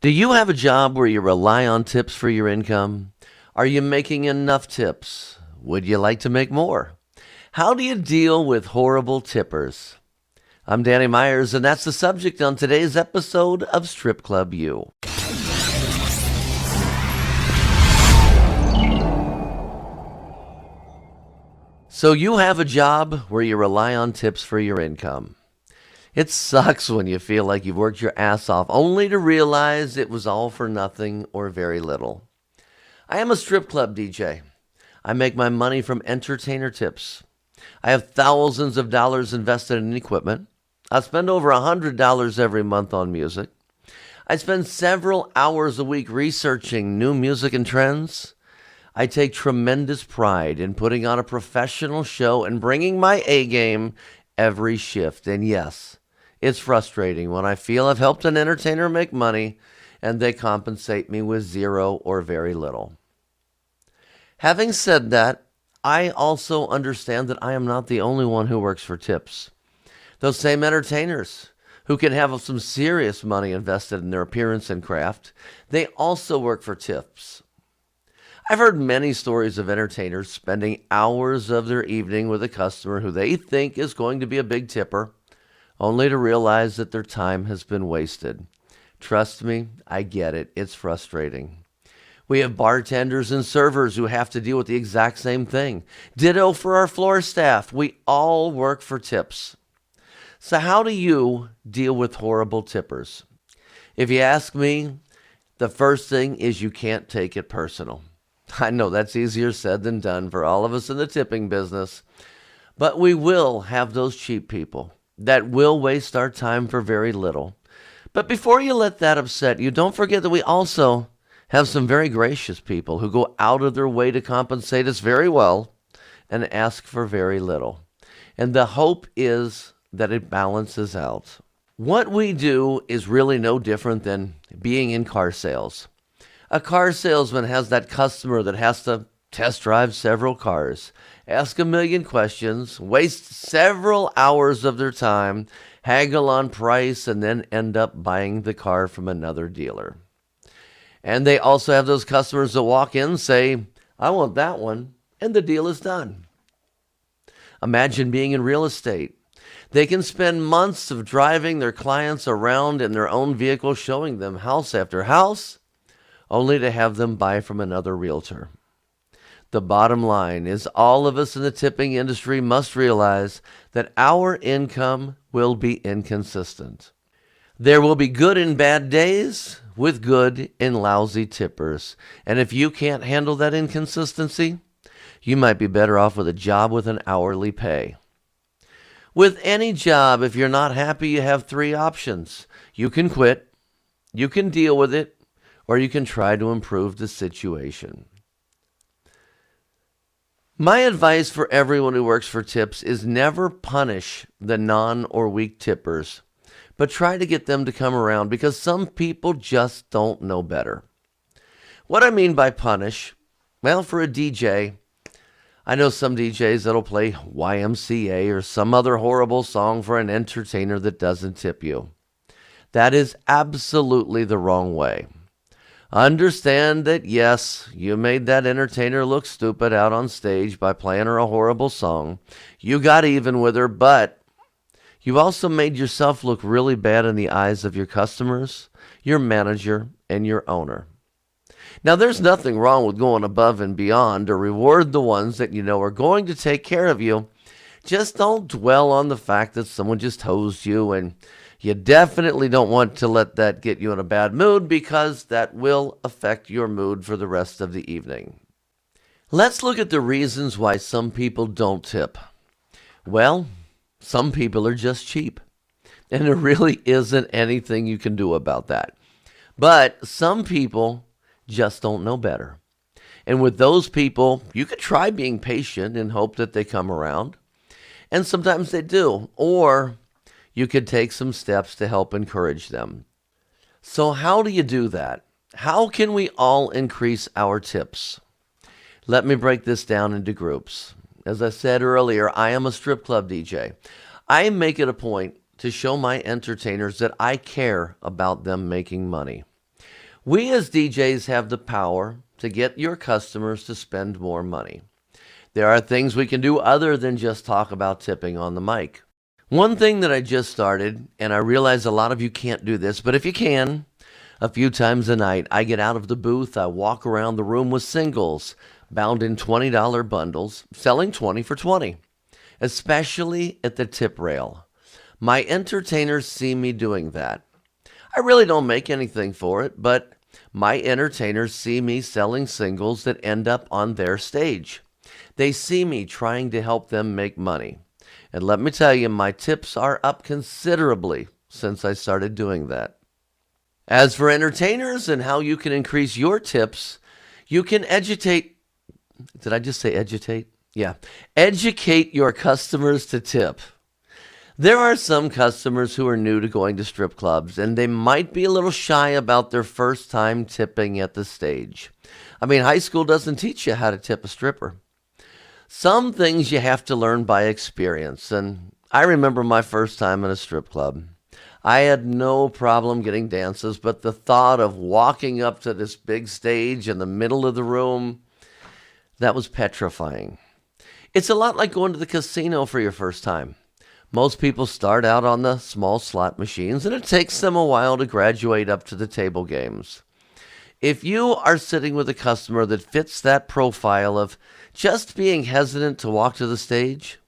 Do you have a job where you rely on tips for your income? Are you making enough tips? Would you like to make more? How do you deal with horrible tippers? I'm Danny Meyers, and that's the subject on today's episode of Strip Club U. So you have a job where you rely on tips for your income. It sucks when you feel like you've worked your ass off only to realize it was all for nothing or very little. I am a strip club DJ. I make my money from entertainer tips. I have thousands of dollars invested in equipment. I spend over $100 every month on music. I spend several hours a week researching new music and trends. I take tremendous pride in putting on a professional show and bringing my A game every shift. And yes, it's frustrating when I feel I've helped an entertainer make money and they compensate me with zero or very little. Having said that, I also understand that I am not the only one who works for tips. Those same entertainers who can have some serious money invested in their appearance and craft, they also work for tips. I've heard many stories of entertainers spending hours of their evening with a customer who they think is going to be a big tipper, only to realize that their time has been wasted. Trust me, I get it. It's frustrating. We have bartenders and servers who have to deal with the exact same thing. Ditto for our floor staff. We all work for tips. So how do you deal with horrible tippers? If you ask me, the first thing is you can't take it personal. I know that's easier said than done for all of us in the tipping business, but we will have those cheap people that will waste our time for very little. But before you let that upset you, don't forget that we also have some very gracious people who go out of their way to compensate us very well and ask for very little. And the hope is that it balances out. What we do is really no different than being in car sales. A car salesman has that customer that has to test drive several cars, ask a million questions, waste several hours of their time, haggle on price, and then end up buying the car from another dealer. And they also have those customers that walk in and say, I want that one, and the deal is done. Imagine being in real estate. They can spend months of driving their clients around in their own vehicle, showing them house after house, only to have them buy from another realtor. The bottom line is all of us in the tipping industry must realize that our income will be inconsistent. There will be good and bad days with good and lousy tippers. And if you can't handle that inconsistency, you might be better off with a job with an hourly pay. With any job, if you're not happy, you have three options. You can quit, you can deal with it, or you can try to improve the situation. My advice for everyone who works for tips is never punish the non or weak tippers, but try to get them to come around because some people just don't know better. What I mean by punish, well, for a DJ, I know some DJs that'll play YMCA or some other horrible song for an entertainer that doesn't tip you. That is absolutely the wrong way. Understand that, yes, you made that entertainer look stupid out on stage by playing her a horrible song. You got even with her, but you also made yourself look really bad in the eyes of your customers, your manager, and your owner. Now, there's nothing wrong with going above and beyond to reward the ones that you know are going to take care of you. Just don't dwell on the fact that someone just hosed you, and you definitely don't want to let that get you in a bad mood because that will affect your mood for the rest of the evening. Let's look at the reasons why some people don't tip. Well, some people are just cheap, and there really isn't anything you can do about that. But some people just don't know better. And with those people, you could try being patient and hope that they come around. And sometimes they do. Or you could take some steps to help encourage them. So how do you do that? How can we all increase our tips? Let me break this down into groups. As I said earlier, I am a strip club DJ. I make it a point to show my entertainers that I care about them making money. We as DJs have the power to get your customers to spend more money. There are things we can do other than just talk about tipping on the mic. One thing that I just started, and I realize a lot of you can't do this, but if you can, a few times a night, I get out of the booth, I walk around the room with singles, bound in $20 bundles, selling 20 for 20, especially at the tip rail. My entertainers see me doing that. I really don't make anything for it, but my entertainers see me selling singles that end up on their stage. They see me trying to help them make money. And let me tell you, my tips are up considerably since I started doing that. As for entertainers and how you can increase your tips, you can educate. Did I just say educate? Yeah. Educate your customers to tip. There are some customers who are new to going to strip clubs, and they might be a little shy about their first time tipping at the stage. I mean, high school doesn't teach you how to tip a stripper. Some things you have to learn by experience, and I remember my first time in a strip club. I had no problem getting dances, but the thought of walking up to this big stage in the middle of the room, that was petrifying. It's a lot like going to the casino for your first time. Most people start out on the small slot machines, and it takes them a while to graduate up to the table games. If you are sitting with a customer that fits that profile of just being hesitant to walk to the stage,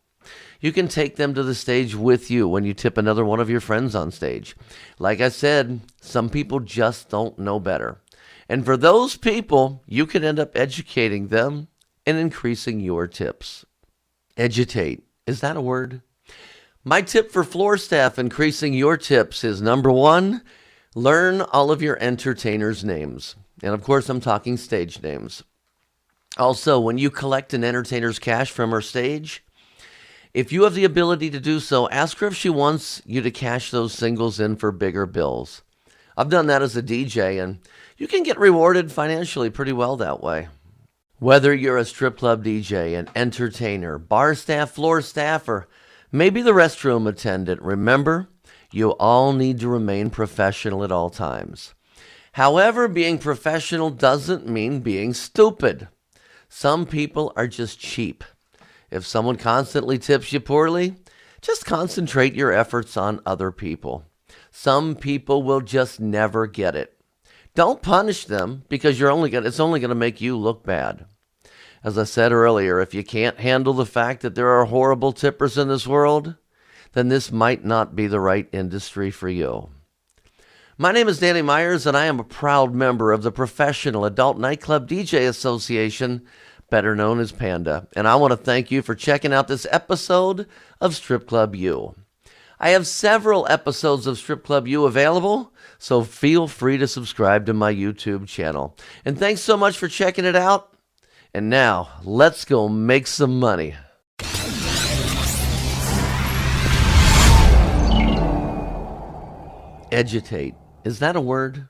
you can take them to the stage with you when you tip another one of your friends on stage. Like I said, some people just don't know better. And for those people, you can end up educating them and increasing your tips. Educate. Is that a word? My tip for floor staff increasing your tips is number one, learn all of your entertainers' names. And of course, I'm talking stage names. Also, when you collect an entertainer's cash from her stage, if you have the ability to do so, ask her if she wants you to cash those singles in for bigger bills. I've done that as a DJ, and you can get rewarded financially pretty well that way. Whether you're a strip club DJ, an entertainer, bar staff, floor staff, or maybe the restroom attendant, remember, you all need to remain professional at all times. However, being professional doesn't mean being stupid. Some people are just cheap. If someone constantly tips you poorly, just concentrate your efforts on other people. Some people will just never get it. Don't punish them because it's only going to make you look bad. As I said earlier, if you can't handle the fact that there are horrible tippers in this world, then this might not be the right industry for you. My name is Danny Meyers, and I am a proud member of the Professional Adult Nightclub DJ Association, better known as PANDA, and I want to thank you for checking out this episode of Strip Club U. I have several episodes of Strip Club U available, so feel free to subscribe to my YouTube channel. And thanks so much for checking it out. And now, let's go make some money. Educate. Is that a word?